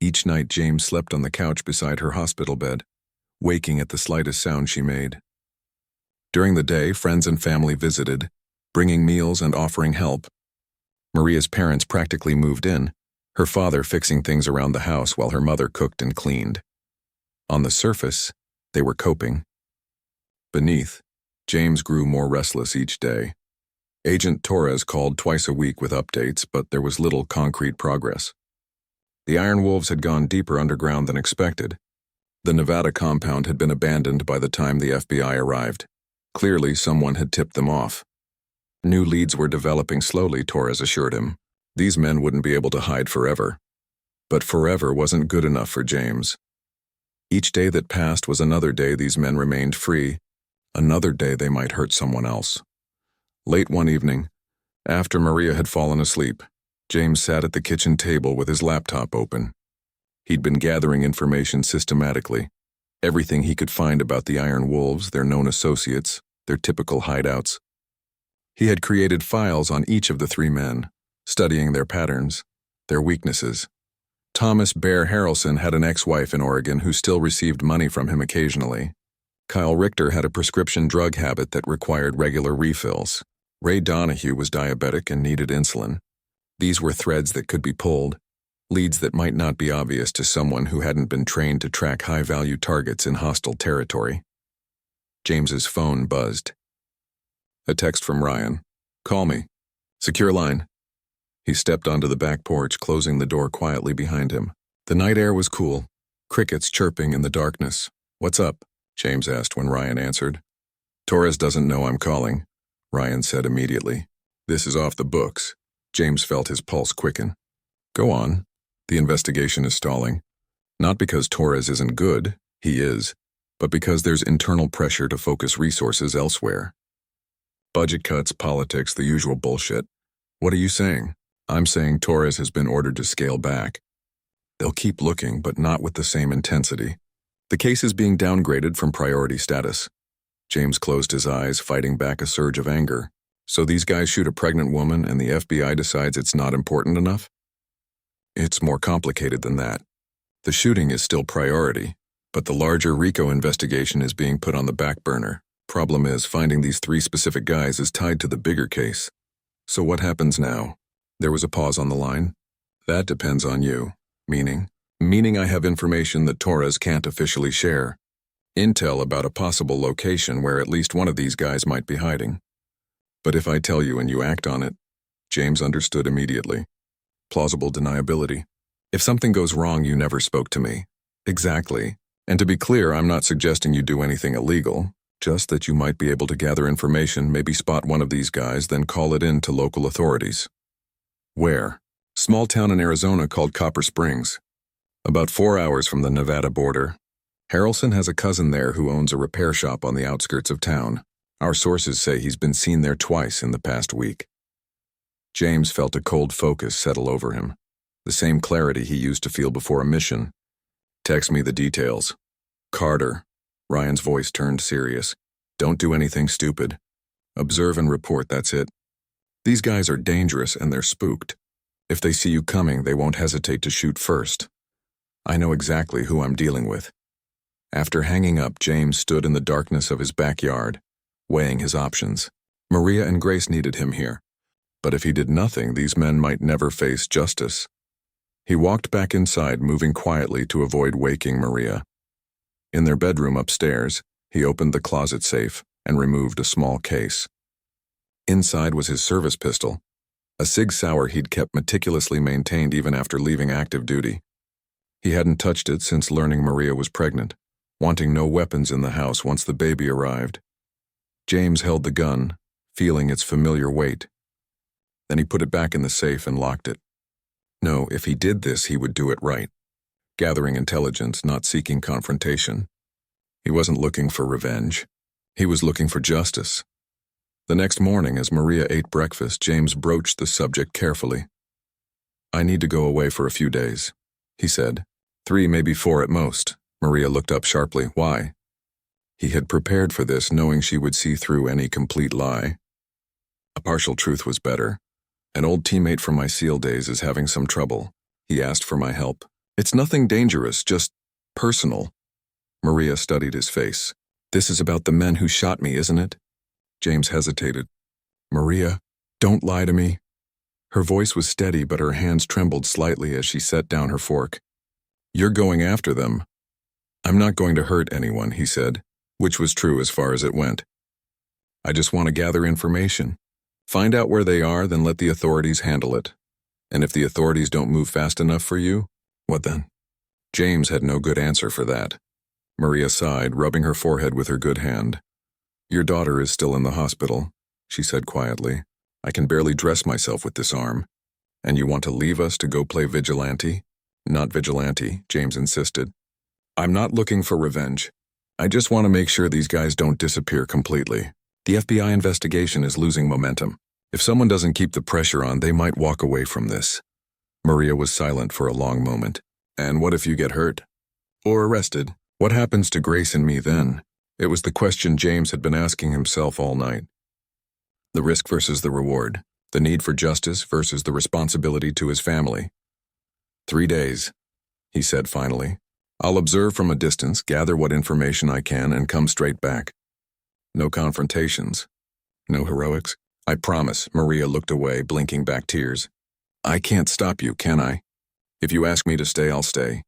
Speaker 1: Each night, James slept on the couch beside her hospital bed, waking at the slightest sound she made. During the day, friends and family visited, bringing meals and offering help. Maria's parents practically moved in, her father fixing things around the house while her mother cooked and cleaned. On the surface, they were coping. Beneath, James grew more restless each day. Agent Torres called twice a week with updates, but there was little concrete progress. The Iron Wolves had gone deeper underground than expected. The Nevada compound had been abandoned by the time the FBI arrived. Clearly, someone had tipped them off. New leads were developing slowly, Torres assured him. These men wouldn't be able to hide forever. But forever wasn't good enough for James. Each day that passed was another day these men remained free, another day they might hurt someone else. Late one evening, after Maria had fallen asleep, James sat at the kitchen table with his laptop open. He'd been gathering information systematically, everything he could find about the Iron Wolves, their known associates, their typical hideouts. He had created files on each of the 3 men, studying their patterns, their weaknesses. Thomas Bear Harrelson had an ex-wife in Oregon who still received money from him occasionally. Kyle Richter had a prescription drug habit that required regular refills. Ray Donahue was diabetic and needed insulin. These were threads that could be pulled, leads that might not be obvious to someone who hadn't been trained to track high-value targets in hostile territory. James's phone buzzed. A text from Ryan. "Call me. Secure line." He stepped onto the back porch, closing the door quietly behind him. The night air was cool, crickets chirping in the darkness. "What's up?" James asked when Ryan answered. "Torres doesn't know I'm calling," Ryan said immediately. "This is off the books." James felt his pulse quicken. "Go on. The investigation is stalling. Not because Torres isn't good, he is, but because there's internal pressure to focus resources elsewhere. Budget cuts, politics, the usual bullshit. What are you saying? I'm saying Torres has been ordered to scale back. They'll keep looking, but not with the same intensity. The case is being downgraded from priority status. James closed his eyes, fighting back a surge of anger. So these guys shoot a pregnant woman and the FBI decides it's not important enough? It's more complicated than that. The shooting is still priority, but the larger RICO investigation is being put on the back burner. Problem is, finding these 3 specific guys is tied to the bigger case. So what happens now? There was a pause on the line. That depends on you. Meaning? Meaning I have information that Torres can't officially share. Intel about a possible location where at least one of these guys might be hiding. But if I tell you and you act on it, James understood immediately. Plausible deniability. If something goes wrong, you never spoke to me. Exactly. And to be clear, I'm not suggesting you do anything illegal, just that you might be able to gather information, maybe spot one of these guys, then call it in to local authorities. Where? Small town in Arizona called Copper Springs. About 4 hours from the Nevada border. Harrelson has a cousin there who owns a repair shop on the outskirts of town. Our sources say he's been seen there twice in the past week. James felt a cold focus settle over him, the same clarity he used to feel before a mission. Text me the details. Carter. Ryan's voice turned serious. Don't do anything stupid. Observe and report, that's it. These guys are dangerous and they're spooked. If they see you coming, they won't hesitate to shoot first. I know exactly who I'm dealing with. After hanging up, James stood in the darkness of his backyard, weighing his options. Maria and Grace needed him here. But if he did nothing, these men might never face justice. He walked back inside, moving quietly to avoid waking Maria. In their bedroom upstairs, he opened the closet safe and removed a small case. Inside was his service pistol, a Sig Sauer he'd kept meticulously maintained even after leaving active duty. He hadn't touched it since learning Maria was pregnant, wanting no weapons in the house once the baby arrived. James held the gun, feeling its familiar weight. Then he put it back in the safe and locked it. No, if he did this, he would do it right. Gathering intelligence, not seeking confrontation. He wasn't looking for revenge. He was looking for justice. The next morning, as Maria ate breakfast, James broached the subject carefully. I need to go away for a few days, he said. 3, maybe 4 at most. Maria looked up sharply. Why? He had prepared for this, knowing she would see through any complete lie. A partial truth was better. An old teammate from my SEAL days is having some trouble. He asked for my help. It's nothing dangerous, just personal. Maria studied his face. This is about the men who shot me, isn't it? James hesitated. Maria, don't lie to me. Her voice was steady, but her hands trembled slightly as she set down her fork. You're going after them. I'm not going to hurt anyone, he said, which was true as far as it went. I just want to gather information. Find out where they are, then let the authorities handle it. And if the authorities don't move fast enough for you, what then? James had no good answer for that. Maria sighed, rubbing her forehead with her good hand. Your daughter is still in the hospital, she said quietly. I can barely dress myself with this arm. And you want to leave us to go play vigilante? Not vigilante, James insisted. I'm not looking for revenge. I just want to make sure these guys don't disappear completely. The FBI investigation is losing momentum. If someone doesn't keep the pressure on, they might walk away from this. Maria was silent for a long moment. And what if you get hurt? Or arrested? What happens to Grace and me then? It was the question James had been asking himself all night. The risk versus the reward. The need for justice versus the responsibility to his family. 3 days, he said finally. I'll observe from a distance, gather what information I can, and come straight back. No confrontations. No heroics. I promise. Maria looked away, blinking back tears. I can't stop you, can I? If you ask me to stay, I'll stay.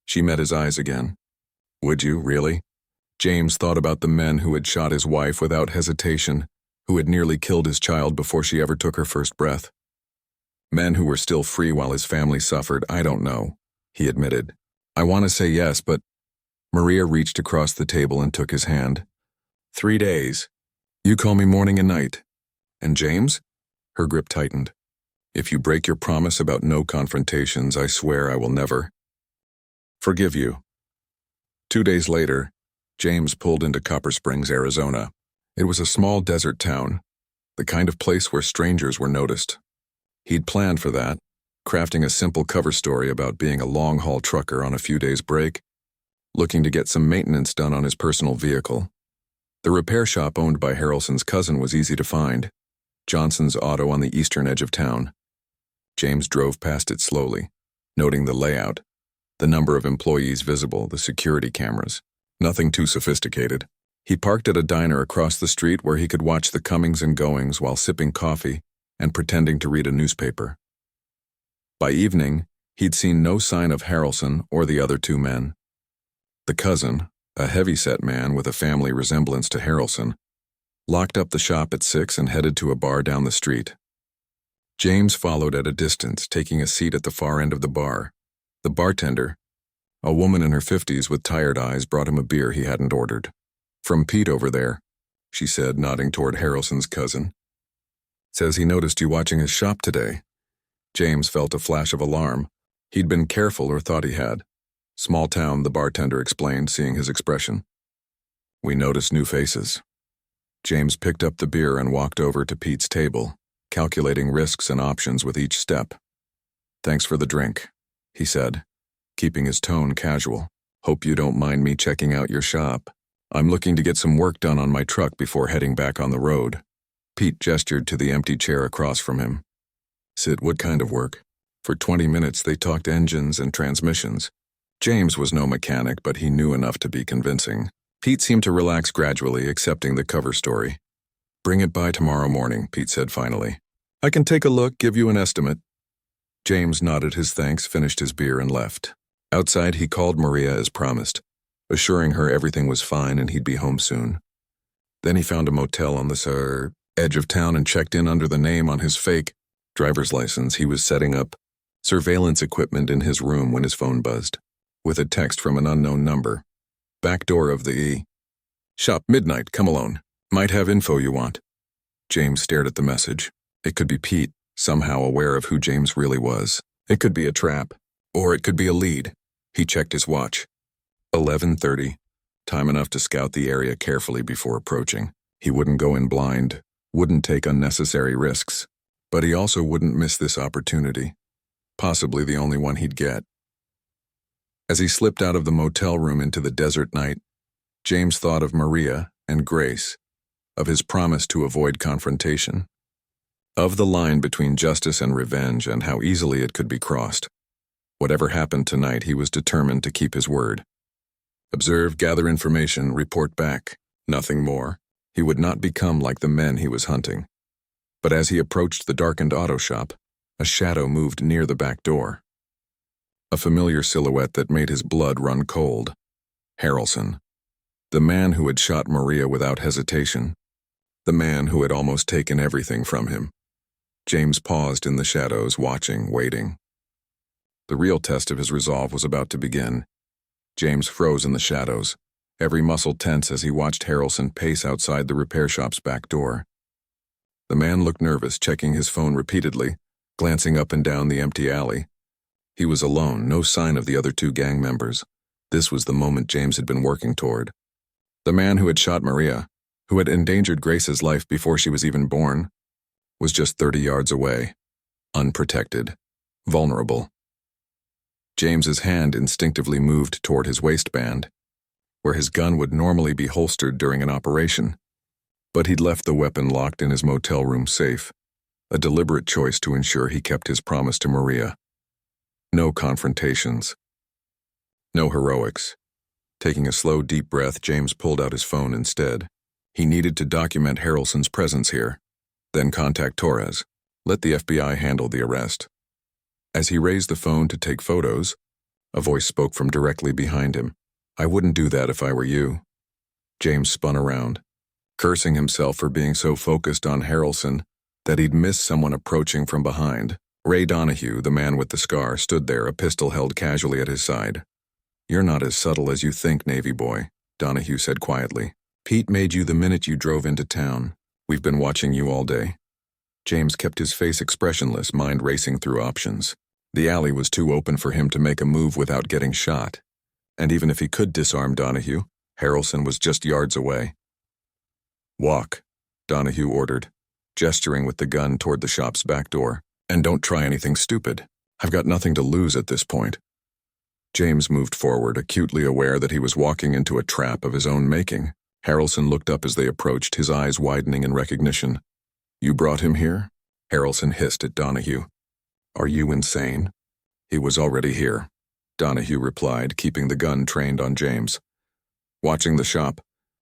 Speaker 1: She met his eyes again. Would you, really? James thought about the men who had shot his wife without hesitation, who had nearly killed his child before she ever took her first breath. Men who were still free while his family suffered. I don't know, he admitted. I want to say yes, but... Maria reached across the table and took his hand. 3 days. You call me morning and night. And James? Her grip tightened. If you break your promise about no confrontations, I swear I will never. Forgive you. 2 days later, James pulled into Copper Springs, Arizona. It was a small desert town, the kind of place where strangers were noticed. He'd planned for that, crafting a simple cover story about being a long-haul trucker on a few days' break, looking to get some maintenance done on his personal vehicle. The repair shop owned by Harrelson's cousin was easy to find, Johnson's Auto on the eastern edge of town. James drove past it slowly, noting the layout, the number of employees visible, the security cameras. Nothing too sophisticated. He parked at a diner across the street where he could watch the comings and goings while sipping coffee and pretending to read a newspaper. By evening, he'd seen no sign of Harrelson or the other two men. The cousin, a heavy-set man with a family resemblance to Harrelson, locked up the shop at 6 and headed to a bar down the street. James followed at a distance, taking a seat at the far end of the bar. The bartender, a woman in her 50s with tired eyes, brought him a beer he hadn't ordered. "From Pete over there," she said, nodding toward Harrelson's cousin. "Says he noticed you watching his shop today." James felt a flash of alarm. He'd been careful, or thought he had. "Small town," the bartender explained, seeing his expression. "We noticed new faces." James picked up the beer and walked over to Pete's table, calculating risks and options with each step. "Thanks for the drink," he said, keeping his tone casual. "Hope you don't mind me checking out your shop. I'm looking to get some work done on my truck before heading back on the road." Pete gestured to the empty chair across from him. "Sit, what kind of work?" For 20 minutes they talked engines and transmissions. James was no mechanic, but he knew enough to be convincing. Pete seemed to relax gradually, accepting the cover story. "Bring it by tomorrow morning," Pete said finally. "I can take a look, give you an estimate." James nodded his thanks, finished his beer, and left. Outside, he called Maria as promised, assuring her everything was fine and he'd be home soon. Then he found a motel on the edge of town and checked in under the name on his fake driver's license. He was setting up surveillance equipment in his room when his phone buzzed, with a text from an unknown number. "Back door of the shop, midnight, come alone. Might have info you want." James stared at the message. It could be Pete, somehow aware of who James really was. It could be a trap, or it could be a lead. He checked his watch. 11:30, time enough to scout the area carefully before approaching. He wouldn't go in blind, wouldn't take unnecessary risks, but he also wouldn't miss this opportunity, possibly the only one he'd get. As he slipped out of the motel room into the desert night, James thought of Maria and Grace, of his promise to avoid confrontation, of the line between justice and revenge and how easily it could be crossed. Whatever happened tonight, he was determined to keep his word. Observe, gather information, report back. Nothing more. He would not become like the men he was hunting. But as he approached the darkened auto shop, a shadow moved near the back door. A familiar silhouette that made his blood run cold. Harrelson. The man who had shot Maria without hesitation. The man who had almost taken everything from him. James paused in the shadows, watching, waiting. The real test of his resolve was about to begin. James froze in the shadows, every muscle tense as he watched Harrelson pace outside the repair shop's back door. The man looked nervous, checking his phone repeatedly, glancing up and down the empty alley. He was alone, no sign of the other two gang members. This was the moment James had been working toward. The man who had shot Maria, who had endangered Grace's life before she was even born, was just 30 yards away, unprotected, vulnerable. James's hand instinctively moved toward his waistband, where his gun would normally be holstered during an operation. But he'd left the weapon locked in his motel room safe, a deliberate choice to ensure he kept his promise to Maria. No confrontations. No heroics. Taking a slow, deep breath, James pulled out his phone instead. He needed to document Harrelson's presence here, then contact Torres. Let the FBI handle the arrest. As he raised the phone to take photos, a voice spoke from directly behind him. "I wouldn't do that if I were you." James spun around, cursing himself for being so focused on Harrelson that he'd missed someone approaching from behind. Ray Donahue, the man with the scar, stood there, a pistol held casually at his side. "You're not as subtle as you think, Navy boy," Donahue said quietly. "Pete made you the minute you drove into town. We've been watching you all day." James kept his face expressionless, mind racing through options. The alley was too open for him to make a move without getting shot. And even if he could disarm Donahue, Harrelson was just yards away. "Walk," Donahue ordered, gesturing with the gun toward the shop's back door. "And don't try anything stupid. I've got nothing to lose at this point." James moved forward, acutely aware that he was walking into a trap of his own making. Harrelson looked up as they approached, his eyes widening in recognition. "You brought him here?" Harrelson hissed at Donahue. "Are you insane?" "He was already here," Donahue replied, keeping the gun trained on James. "Watching the shop,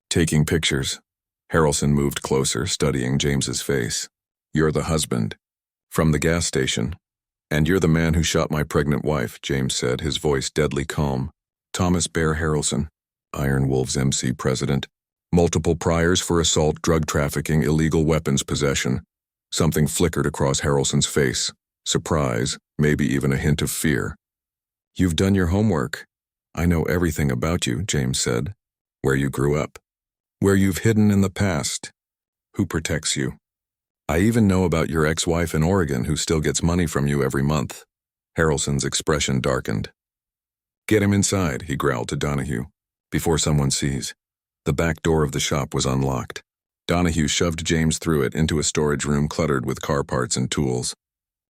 Speaker 1: taking pictures." Harrelson moved closer, studying James's face. "You're the husband. From the gas station. And you're the man who shot my pregnant wife," James said, his voice deadly calm. "Thomas Bear Harrelson, Iron Wolves MC president. Multiple priors for assault, drug trafficking, illegal weapons possession." Something flickered across Harrelson's face. Surprise, maybe even a hint of fear. "You've done your homework. I know everything about you," James said. "Where you grew up. Where you've hidden in the past. Who protects you. I even know about your ex-wife in Oregon who still gets money from you every month." Harrelson's expression darkened. "Get him inside," he growled to Donahue, "before someone sees." The back door of the shop was unlocked. Donahue shoved James through it into a storage room cluttered with car parts and tools.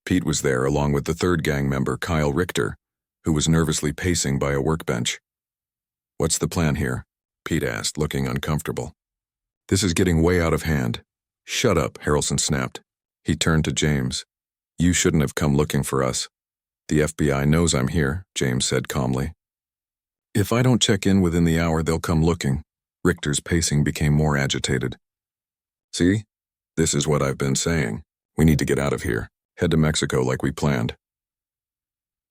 Speaker 1: Pete was there along with the third gang member, Kyle Richter, who was nervously pacing by a workbench. "What's the plan here?" Pete asked, looking uncomfortable. "This is getting way out of hand." "Shut up," Harrelson snapped. He turned to James. "You shouldn't have come looking for us." "The FBI knows I'm here," James said calmly. "If I don't check in within the hour, they'll come looking." Richter's pacing became more agitated. "See? This is what I've been saying. We need to get out of here. Head to Mexico like we planned."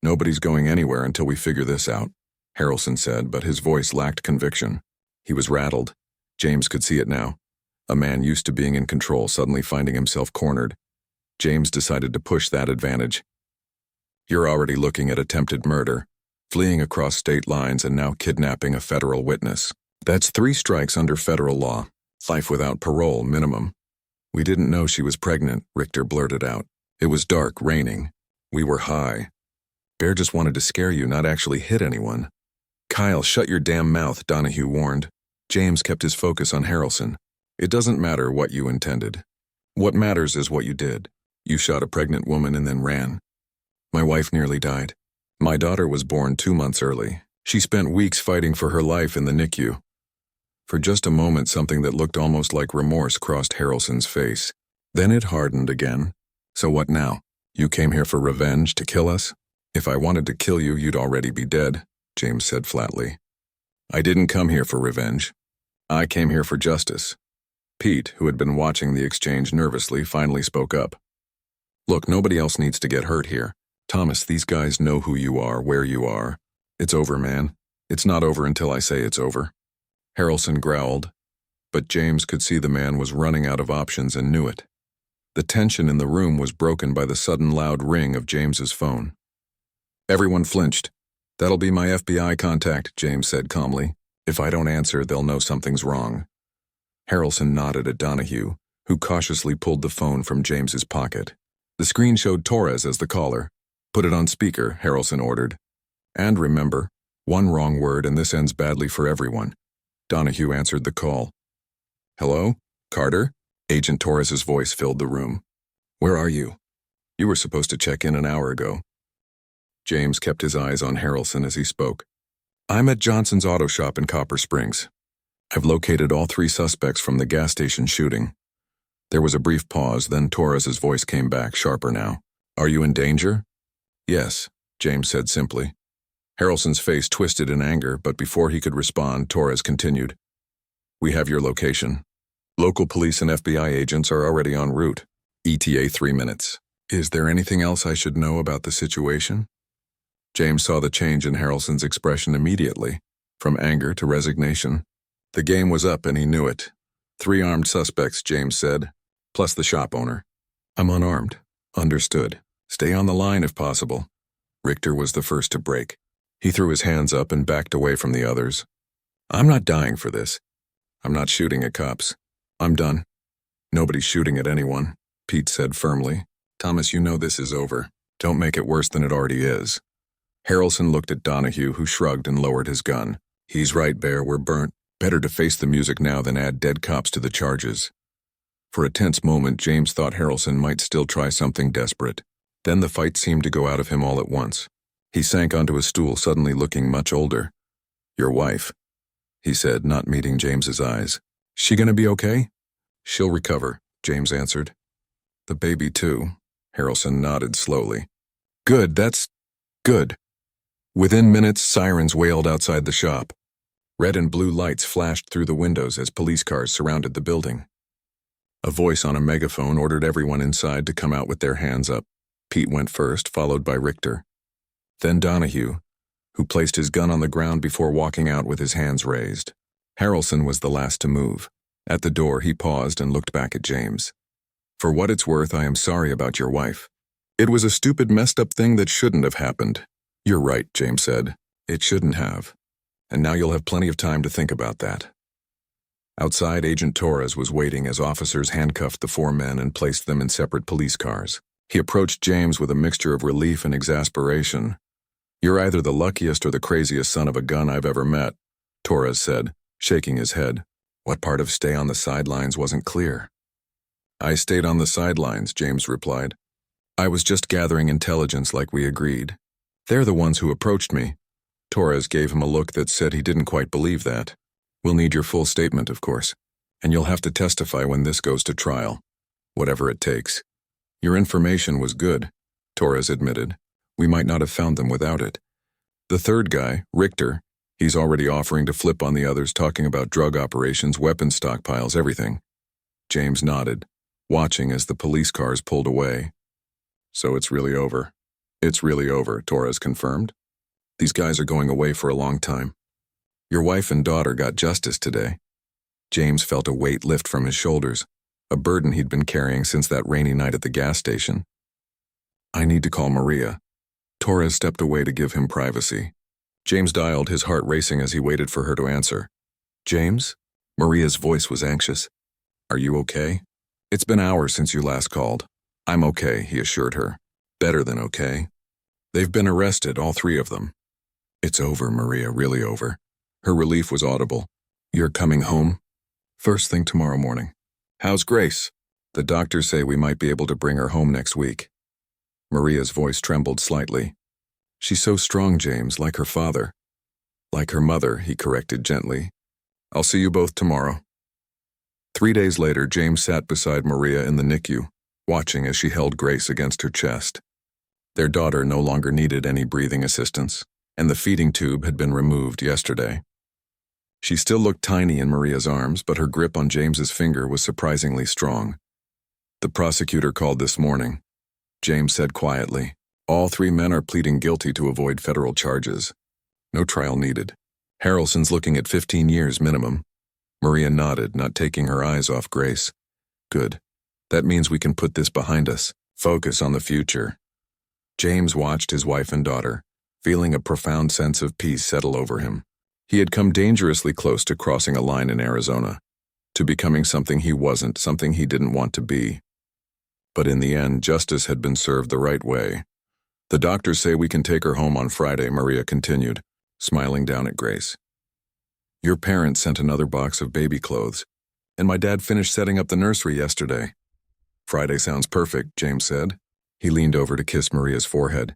Speaker 1: "Nobody's going anywhere until we figure this out," Harrelson said, but his voice lacked conviction. He was rattled. James could see it now. A man used to being in control suddenly finding himself cornered. James decided to push that advantage. "You're already looking at attempted murder, fleeing across state lines, and now kidnapping a federal witness. That's 3 strikes under federal law. Life without parole, minimum." "We didn't know she was pregnant," Richter blurted out. "It was dark, raining. We were high. Bear just wanted to scare you, not actually hit anyone." "Kyle, shut your damn mouth," Donahue warned. James kept his focus on Harrelson. "It doesn't matter what you intended. What matters is what you did. You shot a pregnant woman and then ran. My wife nearly died. My daughter was born 2 months early. She spent weeks fighting for her life in the NICU." For just a moment, something that looked almost like remorse crossed Harrelson's face. Then it hardened again. "So what now? You came here for revenge, to kill us?" "If I wanted to kill you, you'd already be dead," James said flatly. "I didn't come here for revenge. I came here for justice." Pete, who had been watching the exchange nervously, finally spoke up. "Look, nobody else needs to get hurt here. Thomas, these guys know who you are, where you are. It's over, man. It's not over until I say it's over." Harrelson growled, but James could see the man was running out of options and knew it. The tension in the room was broken by the sudden loud ring of James's phone. Everyone flinched. "That'll be my FBI contact," James said calmly. "If I don't answer, they'll know something's wrong." Harrelson nodded at Donahue, who cautiously pulled the phone from James's pocket. The screen showed Torres as the caller. "Put it on speaker," Harrelson ordered. "And remember, one wrong word and this ends badly for everyone." Donahue answered the call. "Hello? Carter?" Agent Torres's voice filled the room. "Where are you? You were supposed to check in an hour ago." James kept his eyes on Harrelson as he spoke. "I'm at Johnson's auto shop in Copper Springs. I've located all 3 suspects from the gas station shooting." There was a brief pause, then Torres's voice came back, sharper now. "Are you in danger?" "Yes," James said simply. Harrelson's face twisted in anger, but before he could respond, Torres continued. "We have your location. Local police and FBI agents are already en route. ETA 3 minutes. Is there anything else I should know about the situation?" James saw the change in Harrelson's expression immediately, from anger to resignation. The game was up and he knew it. 3 armed suspects, James said, plus the shop owner. "I'm unarmed." "Understood. Stay on the line if possible." Richter was the first to break. He threw his hands up and backed away from the others. "I'm not dying for this. I'm not shooting at cops. I'm done." "Nobody's shooting at anyone," Pete said firmly. "Thomas, you know this is over. Don't make it worse than it already is." Harrelson looked at Donahue, who shrugged and lowered his gun. He's right, Bear, we're burnt. Better to face the music now than add dead cops to the charges. For a tense moment, James thought Harrelson might still try something desperate. Then the fight seemed to go out of him all at once. He sank onto a stool, suddenly looking much older. Your wife, he said, not meeting James's eyes. She gonna be okay? She'll recover, James answered. The baby too. Harrelson nodded slowly. Good, that's good. Within minutes, sirens wailed outside the shop. Red and blue lights flashed through the windows as police cars surrounded the building. A voice on a megaphone ordered everyone inside to come out with their hands up. Pete went first, followed by Richter. Then Donahue, who placed his gun on the ground before walking out with his hands raised. Harrelson was the last to move. At the door, he paused and looked back at James. For what it's worth, I am sorry about your wife. It was a stupid, messed up thing that shouldn't have happened. You're right, James said. It shouldn't have. And now you'll have plenty of time to think about that. Outside, Agent Torres was waiting as officers handcuffed the 4 men and placed them in separate police cars. He approached James with a mixture of relief and exasperation. You're either the luckiest or the craziest son of a gun I've ever met, Torres said, shaking his head. What part of stay on the sidelines wasn't clear? I stayed on the sidelines, James replied. I was just gathering intelligence like we agreed. They're the ones who approached me. Torres gave him a look that said he didn't quite believe that. We'll need your full statement, of course, and you'll have to testify when this goes to trial, whatever it takes. Your information was good, Torres admitted. We might not have found them without it. The third guy, Richter, he's already offering to flip on the others, talking about drug operations, weapons stockpiles, everything. James nodded, watching as the police cars pulled away. So it's really over. It's really over, Torres confirmed. These guys are going away for a long time. Your wife and daughter got justice today. James felt a weight lift from his shoulders, a burden he'd been carrying since that rainy night at the gas station. I need to call Maria. Torres stepped away to give him privacy. James dialed, his heart racing as he waited for her to answer. James? Maria's voice was anxious. Are you okay? It's been hours since you last called. I'm okay, he assured her. Better than okay. They've been arrested, all 3 of them. It's over, Maria, really over. Her relief was audible. You're coming home? First thing tomorrow morning. How's Grace? The doctors say we might be able to bring her home next week. Maria's voice trembled slightly. She's so strong, James, like her father. Like her mother, he corrected gently. I'll see you both tomorrow. 3 days later, James sat beside Maria in the NICU, watching as she held Grace against her chest. Their daughter no longer needed any breathing assistance, and the feeding tube had been removed yesterday. She still looked tiny in Maria's arms, but her grip on James's finger was surprisingly strong. The prosecutor called this morning. James said quietly, all 3 men are pleading guilty to avoid federal charges. No trial needed. Harrelson's looking at 15 years minimum. Maria nodded, not taking her eyes off Grace. Good. That means we can put this behind us. Focus on the future. James watched his wife and daughter, feeling a profound sense of peace settle over him. He had come dangerously close to crossing a line in Arizona, to becoming something he wasn't, something he didn't want to be. But in the end, justice had been served the right way. The doctors say we can take her home on Friday, Maria continued, smiling down at Grace. Your parents sent another box of baby clothes, and my dad finished setting up the nursery yesterday. Friday sounds perfect, James said. He leaned over to kiss Maria's forehead,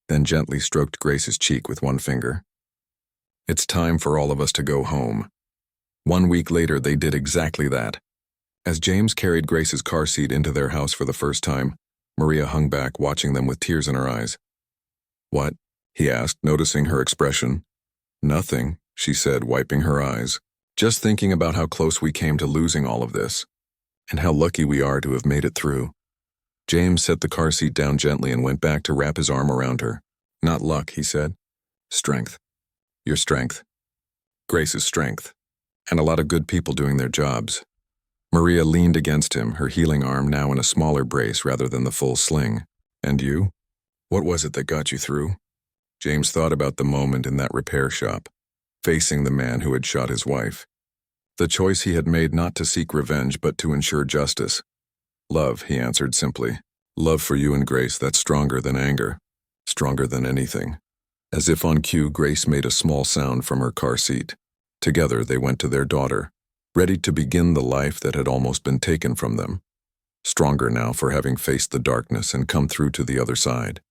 Speaker 1: then gently stroked Grace's cheek with one finger. It's time for all of us to go home. 1 week later, they did exactly that. As James carried Grace's car seat into their house for the first time, Maria hung back, watching them with tears in her eyes. What? He asked, noticing her expression. Nothing, she said, wiping her eyes. Just thinking about how close we came to losing all of this, and how lucky we are to have made it through. James set the car seat down gently and went back to wrap his arm around her. Not luck, he said. Strength. Your strength. Grace's strength. And a lot of good people doing their jobs. Maria leaned against him, her healing arm now in a smaller brace rather than the full sling. And you? What was it that got you through? James thought about the moment in that repair shop, facing the man who had shot his wife. The choice he had made not to seek revenge but to ensure justice. Love, he answered simply. Love for you and Grace that's stronger than anger. Stronger than anything. As if on cue, Grace made a small sound from her car seat. Together, they went to their daughter, ready to begin the life that had almost been taken from them. Stronger now for having faced the darkness and come through to the other side.